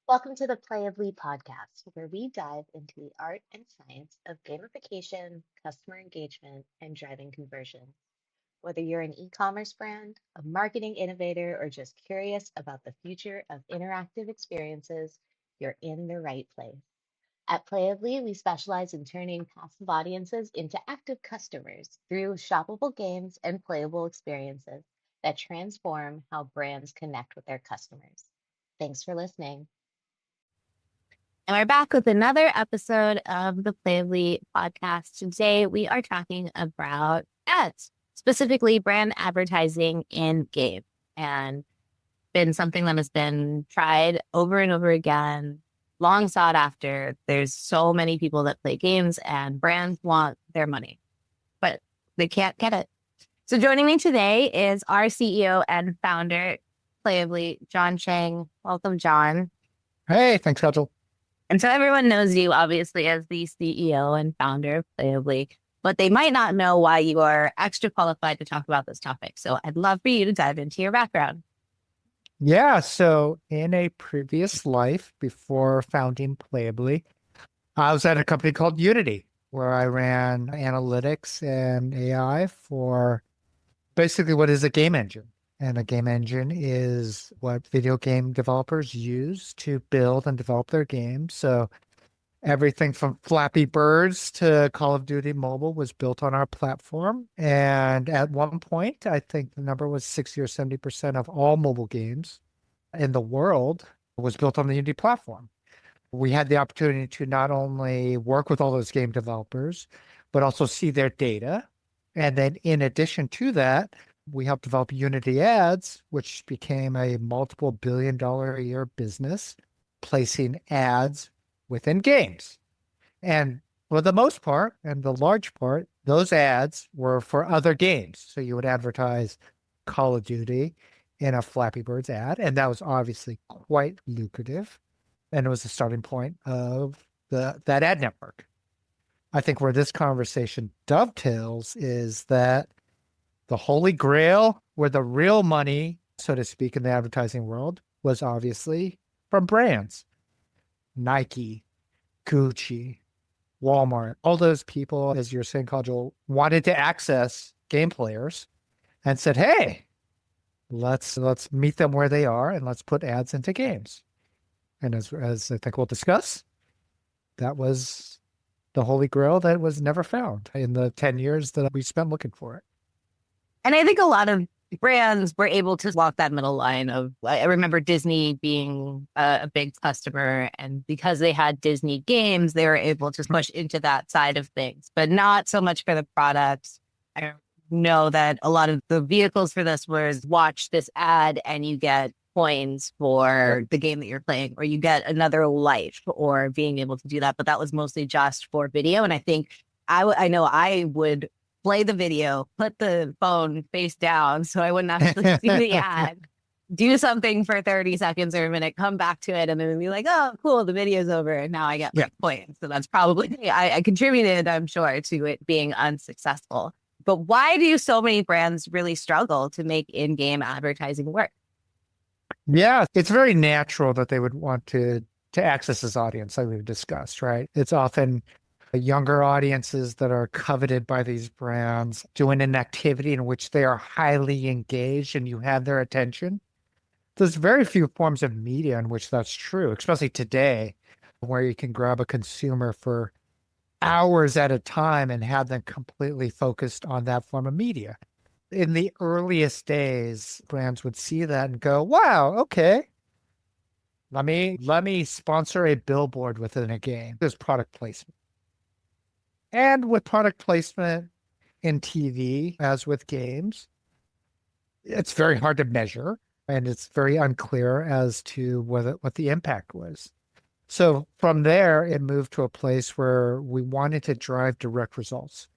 Welcome to the Playably Podcast, where we dive into the art and science of gamification, customer engagement, and driving conversion. Whether you're an e-commerce brand, a marketing innovator, or just curious about the future of interactive experiences, you're in the right place. At Playably, we specialize in turning passive audiences into active customers through shoppable games and playable experiences that transform how brands connect with their customers. Thanks for listening. And we're back with another episode of the Playably Podcast. Today, we are talking about ads, specifically brand advertising in game, and been something that has been tried over and over again, long sought after. There's so many people that play games, and brands want their money, but they can't get it. So joining me today is our CEO and founder, Playably, John Chang. Welcome, John. Hey, thanks, Kajal. And so everyone knows you obviously as the CEO and founder of Playably, but they might not know why you are extra qualified to talk about this topic. So I'd love for you to dive into your background. Yeah, so in a previous life before founding Playably, I was at a company called Unity, where I ran analytics and AI for basically what is a game engine. And a game engine is what video game developers use to build and develop their games. So everything from Flappy Birds to Call of Duty Mobile was built on our platform. And at one point, I think the number was 60 or 70% of all mobile games in the world was built on the Unity platform. We had the opportunity to not only work with all those game developers, but also see their data. And then in addition to that, we helped develop Unity Ads, which became a multiple $1 billion a year business, placing ads within games. And for the most part, and the large part, those ads were for other games. So you would advertise Call of Duty in a Flappy Birds ad, and that was obviously quite lucrative. And it was the starting point of that ad network. I think where this conversation dovetails is that the Holy Grail, where the real money, so to speak, in the advertising world, was obviously from brands. Nike, Gucci, Walmart, all those people, as you're saying, Kajal, wanted to access game players and said, hey, let's meet them where they are and let's put ads into games. And as I think we'll discuss, that was the Holy Grail that was never found in the 10 years that we spent looking for it. And I think a lot of brands were able to walk that middle line of, I remember Disney being a big customer, and because they had Disney games, they were able to push into that side of things, but not so much for the products. I know that a lot of the vehicles for this was watch this ad and you get coins for the game that you're playing, or you get another life or being able to do that. But that was mostly just for video. And I think I know I would play the video, put the phone face down so I wouldn't actually see the ad, do something for 30 seconds or a minute, come back to it, and then be like, oh, cool, the video's over. And now I get my points. So that's probably, I contributed, I'm sure, to it being unsuccessful. But why do so many brands really struggle to make in-game advertising work? Yeah, it's very natural that they would want to access this audience, like we've discussed, right? It's often younger audiences that are coveted by these brands doing an activity in which they are highly engaged and you have their attention. There's very few forms of media in which that's true, especially today, where you can grab a consumer for hours at a time and have them completely focused on that form of media. In the earliest days, brands would see that and go, wow, okay, let me sponsor a billboard within a game. There's product placement. And with product placement in TV, as with games, it's very hard to measure and it's very unclear as to what the impact was. So from there, it moved to a place where we wanted to drive direct results.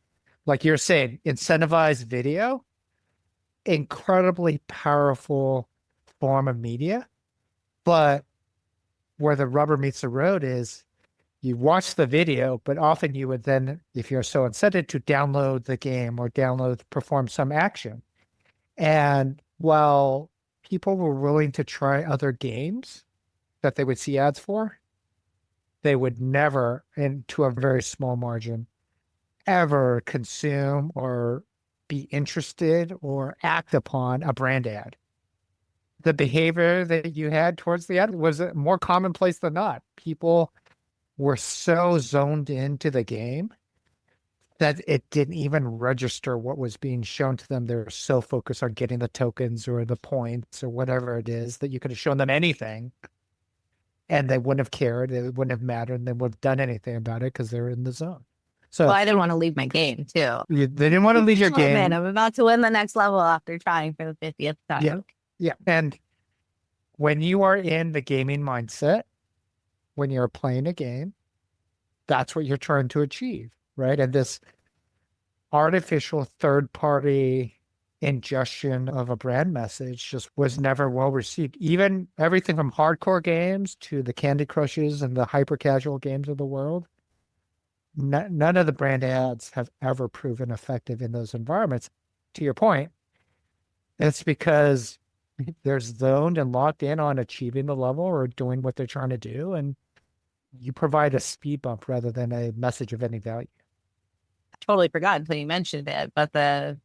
Like you're saying, incentivized video, incredibly powerful form of media, but where the rubber meets the road is you watch the video, but often you would then, if you're so incented, to download the game or perform some action. And while people were willing to try other games, that they would see ads for, they would never, and to a very small margin, ever consume or be interested or act upon a brand ad. The behavior that you had towards the ad was more commonplace than not. People were so zoned into the game that it didn't even register what was being shown to them. They were so focused on getting the tokens or the points or whatever it is that you could have shown them anything and they wouldn't have cared. It wouldn't have mattered. And they wouldn't have done anything about it because they were in the zone. So Well, I didn't want to leave my game too. they didn't want to leave your Oh, man, game. I'm about to win the next level after trying for the 50th time. Yeah. Yeah. And when you are in the gaming mindset, when you're playing a game, that's what you're trying to achieve, right? And this artificial third-party ingestion of a brand message just was never well received. Even everything from hardcore games to the Candy Crushes and the hyper-casual games of the world, none of the brand ads have ever proven effective in those environments. To your point, it's because they're zoned and locked in on achieving the level or doing what they're trying to do, and you provide a speed bump rather than a message of any value. I totally forgot until you mentioned it, but the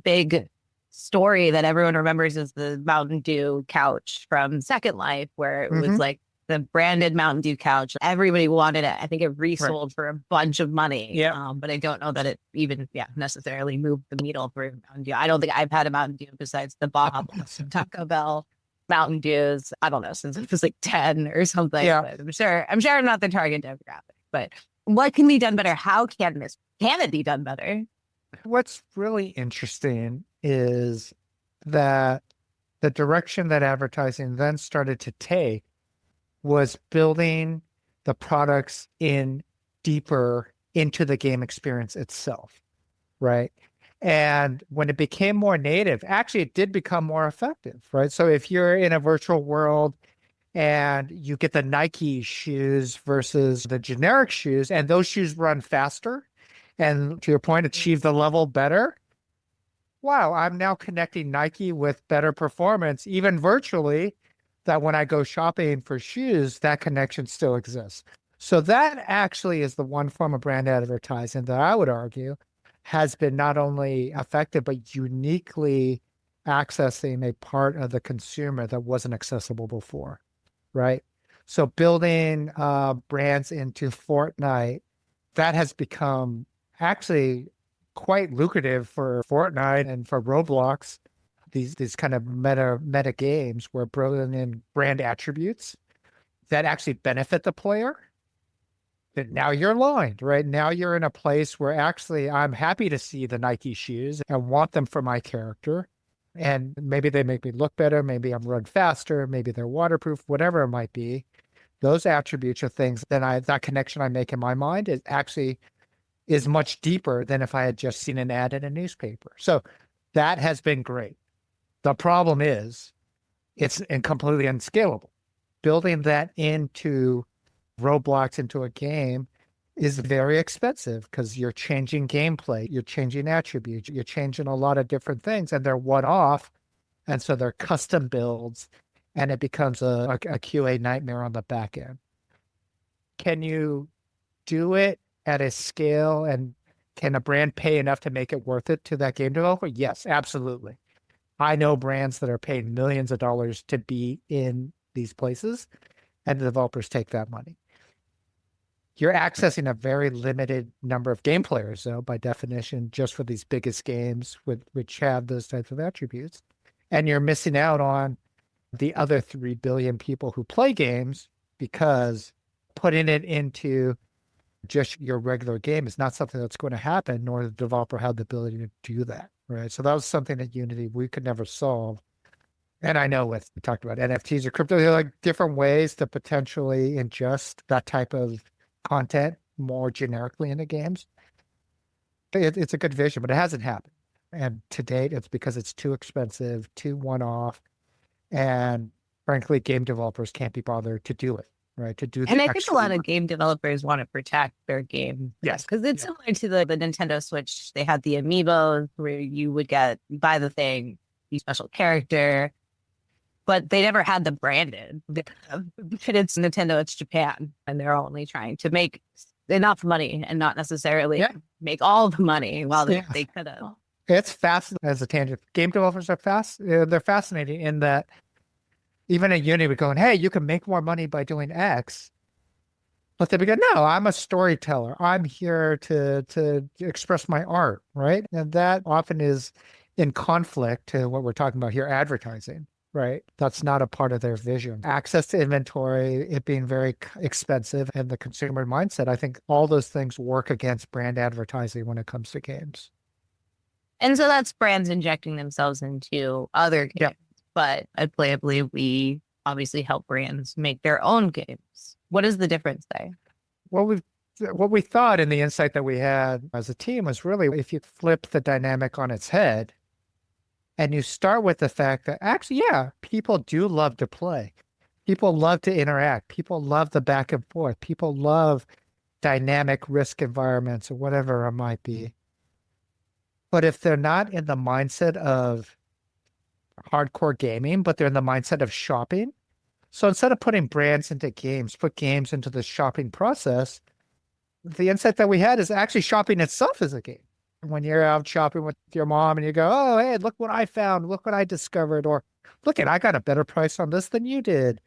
big story that everyone remembers is the Mountain Dew couch from Second Life, where it was like the branded Mountain Dew couch. Everybody wanted it. I think it resold for a bunch of money. Yeah. But I don't know that it even necessarily moved the needle for Mountain Dew. I don't think I've had a Mountain Dew besides the Bob Taco Bell Mountain Dews. I don't know, since it was like 10 or something. Yeah. But I'm sure I'm not the target demographic. But what can be done better? How can it be done better? What's really interesting is that the direction that advertising then started to take was building the products in deeper into the game experience itself, right? And when it became more native, actually it did become more effective, right? So if you're in a virtual world and you get the Nike shoes versus the generic shoes, and those shoes run faster, and to your point, achieve the level better. Wow, I'm now connecting Nike with better performance, even virtually, that when I go shopping for shoes, that connection still exists. So that actually is the one form of brand advertising that I would argue has been not only effective, but uniquely accessing a part of the consumer that wasn't accessible before, right? So building brands into Fortnite, that has become actually quite lucrative for Fortnite and for Roblox, these kind of meta games where bringing in brand attributes that actually benefit the player. That now you're aligned, right? Now you're in a place where actually I'm happy to see the Nike shoes and want them for my character. And maybe they make me look better. Maybe I'm run faster. Maybe they're waterproof, whatever it might be. Those attributes are things that connection I make in my mind is much deeper than if I had just seen an ad in a newspaper. So that has been great. The problem is it's completely unscalable. Building that into Roblox, into a game, is very expensive because you're changing gameplay, you're changing attributes, you're changing a lot of different things, and they're one-off. And so they're custom builds, and it becomes a QA nightmare on the back end. Can you do it at a scale, and can a brand pay enough to make it worth it to that game developer? Yes, absolutely. I know brands that are paying millions of dollars to be in these places, and the developers take that money. You're accessing a very limited number of game players, though, by definition, just for these biggest games which have those types of attributes. And you're missing out on the other 3 billion people who play games, because putting it into just your regular game is not something that's going to happen, nor the developer had the ability to do that, right? So that was something at Unity we could never solve. And I know we talked about NFTs or crypto, there are like different ways to potentially ingest that type of content more generically into games. It's a good vision, but it hasn't happened. And to date, it's because it's too expensive, too one-off, and frankly, game developers can't be bothered to do it, right? And I think a lot of game developers want to protect their game. Yes. Because it's similar to the Nintendo Switch. They had the amiibos where you would buy the thing, the special character. but they never had the branded. It's Nintendo, it's Japan, and they're only trying to make enough money and not necessarily make all the money while they could have. It's fascinating as a tangent. Game developers are they're fascinating in that even at Unity, we're going, hey, you can make more money by doing X. But they begin, no, I'm a storyteller. I'm here to express my art, right? And that often is in conflict to what we're talking about here, advertising, right? That's not a part of their vision. Access to inventory, it being very expensive, and the consumer mindset, I think all those things work against brand advertising when it comes to games. And so that's brands injecting themselves into other games. Yeah. But at Playably, we obviously help brands make their own games. What is the difference there? What we thought in the insight that we had as a team was really if you flip the dynamic on its head and you start with the fact that actually, yeah, people do love to play. People love to interact. People love the back and forth. People love dynamic risk environments or whatever it might be. But if they're not in the mindset of hardcore gaming, but they're in the mindset of shopping. So instead of putting brands into games, put games into the shopping process, the insight that we had is actually shopping itself is a game. When you're out shopping with your mom and you go, oh, hey, look what I found, look what I discovered, or look I got a better price on this than you did.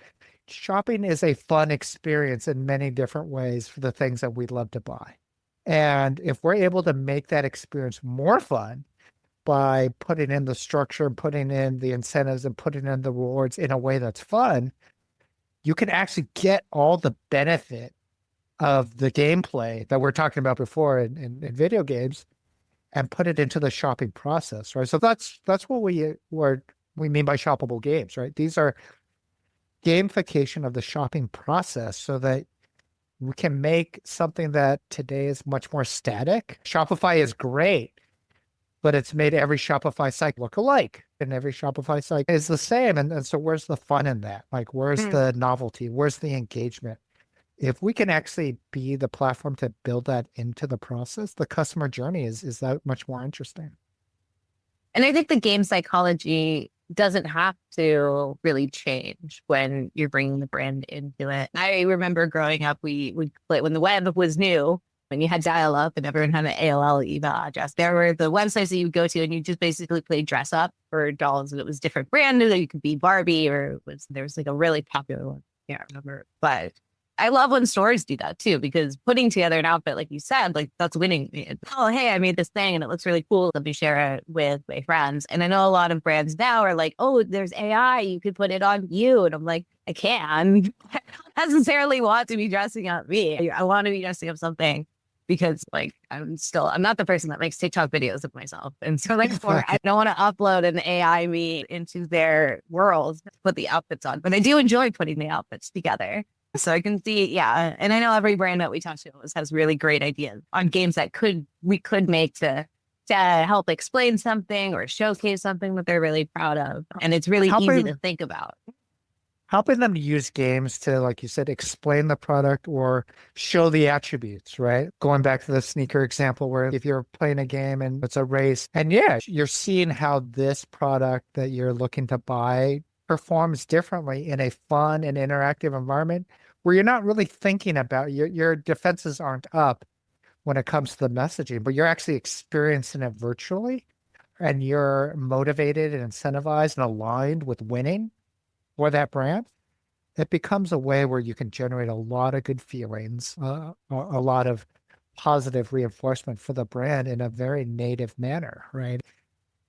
Shopping is a fun experience in many different ways for the things that we love to buy. And if we're able to make that experience more fun by putting in the structure, putting in the incentives, and putting in the rewards in a way that's fun, you can actually get all the benefit of the gameplay that we're talking about before in video games and put it into the shopping process, right? So that's what we mean by shoppable games, right? These are gamification of the shopping process so that we can make something that today is much more static. Shopify is great, but it's made every Shopify site look alike, and every Shopify site is the same. And so where's the fun in that? Like, where's the novelty? Where's the engagement? If we can actually be the platform to build that into the process, the customer journey is that much more interesting. And I think the game psychology doesn't have to really change when you're bringing the brand into it. I remember growing up, we would play when the web was new, when you had dial up and everyone had an AOL email address. There were the websites that you would go to and you just basically play dress up for dolls, and it was different brand. You could be Barbie, or there was like a really popular one. I can't remember, but I love when stores do that too, because putting together an outfit, like you said, like that's winning me. Oh, hey, I made this thing and it looks really cool. Let me share it with my friends. And I know a lot of brands now are like, oh, there's AI. You could put it on you. And I'm like, I can. I don't necessarily want to be dressing up me. I want to be dressing up something because like, I'm not the person that makes TikTok videos of myself. And so like, I don't want to upload an AI me into their world to put the outfits on, but I do enjoy putting the outfits together. So I can see, yeah. And I know every brand that we talk to has really great ideas on games that we could make to help explain something or showcase something that they're really proud of. And it's really easy to think about. Helping them to use games to, like you said, explain the product or show the attributes, right? Going back to the sneaker example where if you're playing a game and it's a race, and yeah, you're seeing how this product that you're looking to buy performs differently in a fun and interactive environment where you're not really thinking about your defenses aren't up when it comes to the messaging, but you're actually experiencing it virtually and you're motivated and incentivized and aligned with winning for that brand. It becomes a way where you can generate a lot of good feelings, a lot of positive reinforcement for the brand in a very native manner, right?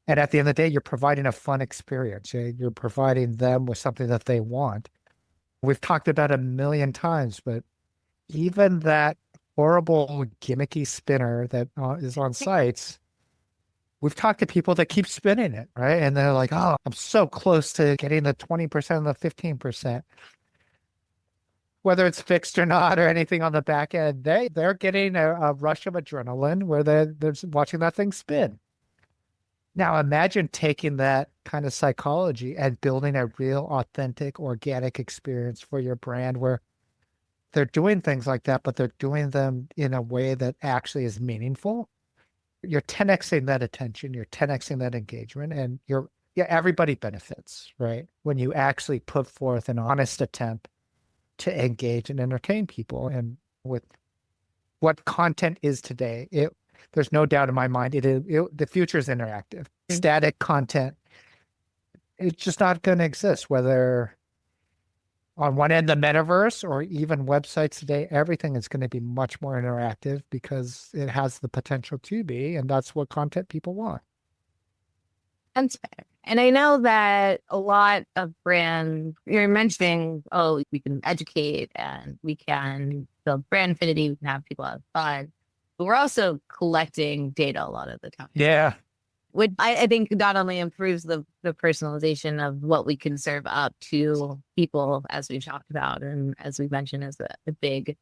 And at the end of the day, you're providing a fun experience. You're providing them with something that they want. We've talked about it a million times, but even that horrible gimmicky spinner that is on sites, we've talked to people that keep spinning it, right? And they're like, oh, I'm so close to getting the 20% and the 15%. Whether it's fixed or not or anything on the back end, they're getting a rush of adrenaline where they're watching that thing spin. Now, imagine taking that kind of psychology and building a real, authentic, organic experience for your brand where they're doing things like that, but they're doing them in a way that actually is meaningful. You're 10xing that attention, you're 10xing that engagement, and you're yeah, everybody benefits, right? When you actually put forth an honest attempt to engage and entertain people. And with what content is today, there's no doubt in my mind, the future is interactive. Static content, it's just not going to exist, whether on one end, the metaverse, or even websites today, everything is going to be much more interactive because it has the potential to be, and that's what content people want. That's fair. And I know that a lot of brands, you're mentioning, oh, we can educate and we can build brand affinity, we can have people have fun, but we're also collecting data a lot of the time. Yeah. Which I think not only improves the personalization of what we can serve up to people, as we've talked about, and as we mentioned, as a big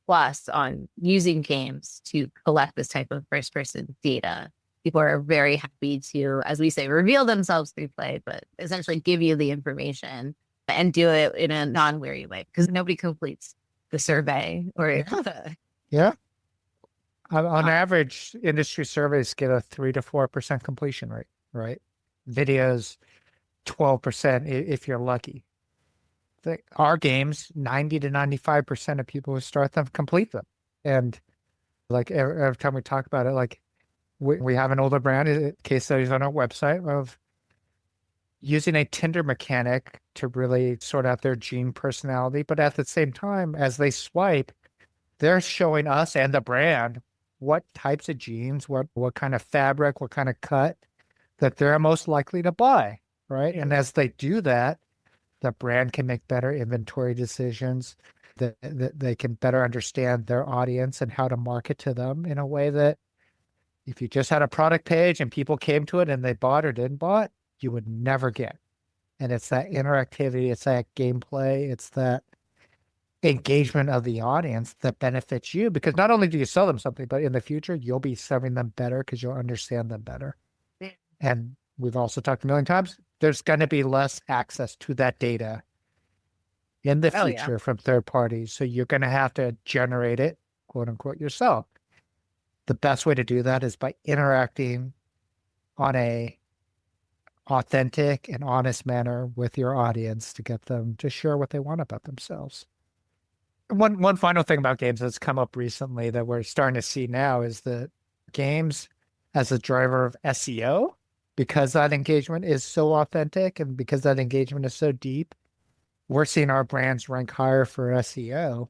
plus on using games to collect this type of first person data. People are very happy to, as we say, reveal themselves through play, but essentially give you the information and do it in a non-weary way because nobody completes the survey or Yeah. On average, industry surveys get a 3 to 4% completion rate, right? Videos, 12% if you're lucky. Our games, 90 to 95% of people who start them complete them. And like every time we talk about it, like we have an older brand, case studies on our website of using a Tinder mechanic to really sort out their gene personality. But at the same time, as they swipe, they're showing us and the brand what types of jeans, what kind of fabric, what kind of cut that they're most likely to buy, right? And as they do that, the brand can make better inventory decisions, that they can better understand their audience and how to market to them in a way that if you just had a product page and people came to it and they bought or didn't bought, you would never get. And it's that interactivity, it's that gameplay, it's that engagement of the audience that benefits you because not only do you sell them something, but in the future, you'll be serving them better because you'll understand them better. Yeah. And we've also talked a million times, there's going to be less access to that data in the future from third parties. So you're going to have to generate it, quote unquote, yourself. The best way to do that is by interacting on a authentic and honest manner with your audience to get them to share what they want about themselves. One final thing about games that's come up recently that we're starting to see now is that games as a driver of SEO, because that engagement is so authentic and because that engagement is so deep, we're seeing our brands rank higher for SEO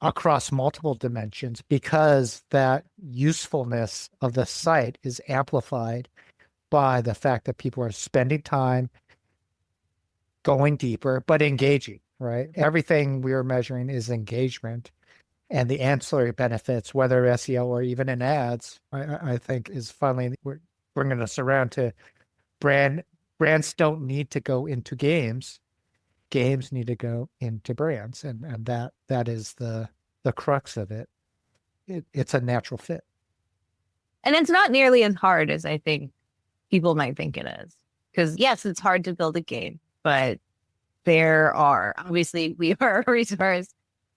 across multiple dimensions because that usefulness of the site is amplified by the fact that people are spending time going deeper, but engaging. Right? Everything we are measuring is engagement, and the ancillary benefits, whether SEO or even in ads, I think is finally we're bringing us around to brands don't need to go into games. Games need to go into brands, and that is the crux of it. It's a natural fit. And it's not nearly as hard as I think people might think it is. Because yes, it's hard to build a game, but obviously we are a resource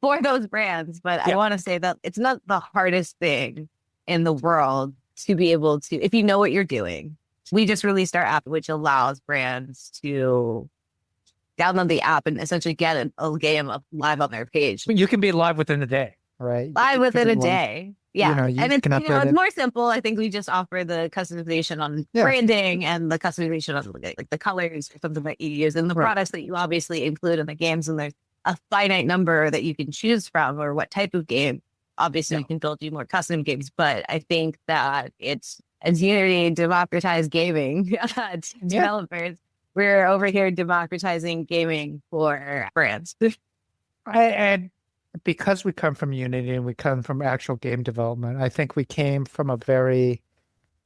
for those brands, but I want to say that it's not the hardest thing in the world to be able to, if you know what you're doing. We just released our app, which allows brands to download the app and essentially get a game live on their page. You can be live within a day, right? Live within a day. Yeah. And it's more simple. I think we just offer the customization on branding and the customization on like the colors or something that you use and the products that you obviously include in the games. And there's a finite number that you can choose from or what type of game. Obviously, we can build you more custom games, but I think that it's as Unity democratized gaming to developers. We're over here democratizing gaming for brands. And because we come from Unity and we come from actual game development, I think we came from a very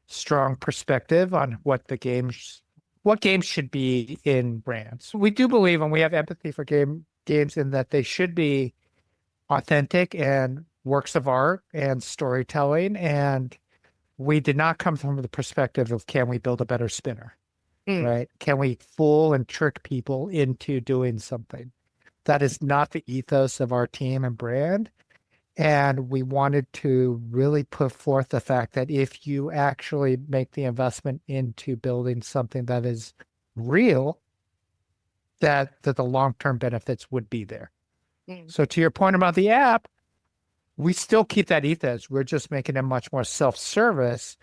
strong perspective on what games should be in brands. We do believe, and we have empathy for games in that they should be authentic and works of art and storytelling. And we did not come from the perspective of, can we build a better spinner, right? Can we fool and trick people into doing something? That is not the ethos of our team and brand. And we wanted to really put forth the fact that if you actually make the investment into building something that is real, that the long-term benefits would be there. So to your point about the app, we still keep that ethos. We're just making it much more self-service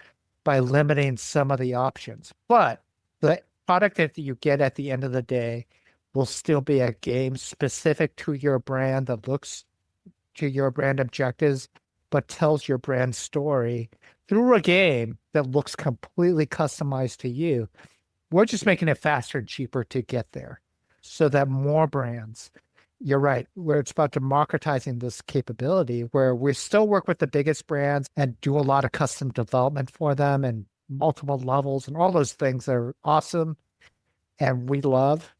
by limiting some of the options. But the product that you get at the end of the day will still be a game specific to your brand that looks to your brand objectives, but tells your brand story through a game that looks completely customized to you. We're just making it faster and cheaper to get there so that more brands, you're right, where it's about democratizing this capability, where we still work with the biggest brands and do a lot of custom development for them and multiple levels and all those things are awesome and we love,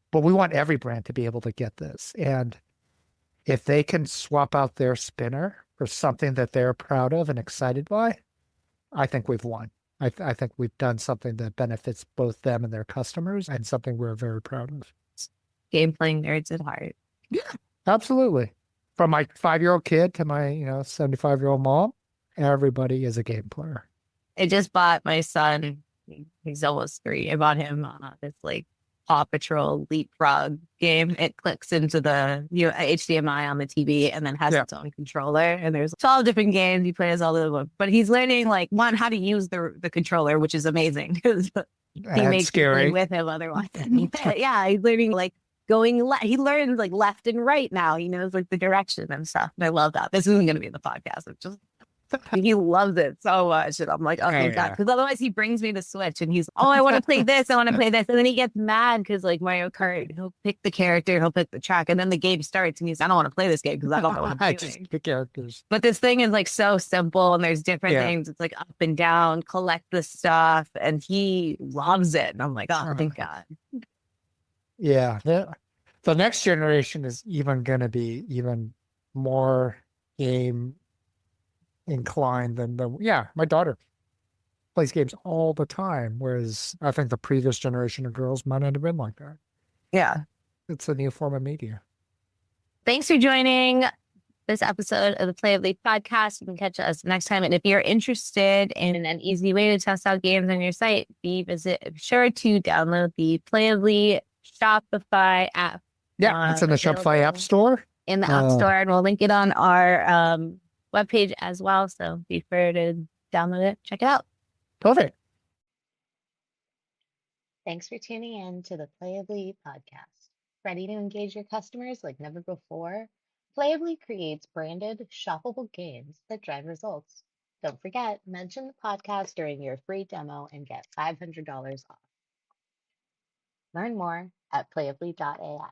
but we want every brand to be able to get this. And if they can swap out their spinner for something that they're proud of and excited by, I think we've won. I think we've done something that benefits both them and their customers and something we're very proud of. Game playing nerds at heart. Yeah, absolutely. From my 5-year-old kid to my 75-year-old mom, everybody is a game player. I just bought my son, he's almost 3. I bought him this like Paw Patrol Leapfrog game. It clicks into the HDMI on the TV and then has its own controller. And there's 12 different games he plays all of them. But he's learning how to use the controller, which is amazing because he makes scary. me play with him otherwise. Yeah, he's learning going left. He learns left and right now. He knows the direction and stuff. And I love that. This isn't going to be in the podcast. It's just he loves it so much. And I'm like, oh, thank God. Because otherwise he brings me the Switch and he's, I want to play this. I want to play this. And then he gets mad because Mario Kart, he'll pick the character, he'll pick the track. And then the game starts and he's, I don't want to play this game because I don't know what I'm doing. Just pick characters. But this thing is so simple and there's different things. It's up and down, collect the stuff. And he loves it. And I'm like, oh, thank God. Yeah. The next generation is even going to be even more game inclined than my daughter plays games all the time, whereas I think the previous generation of girls might not have been like that. Yeah. It's a new form of media. Thanks for joining this episode of the Playably Podcast. You can catch us next time. And if you're interested in an easy way to test out games on your site, be sure to download the Playably Shopify app. Yeah, it's in the Shopify App Store. In the App Store, and we'll link it on our webpage as well. So be sure to download it, check it out. Perfect. Thanks for tuning in to the Playably Podcast. Ready to engage your customers like never before? Playably creates branded, shoppable games that drive results. Don't forget, mention the podcast during your free demo and get $500 off. Learn more at playably.ai.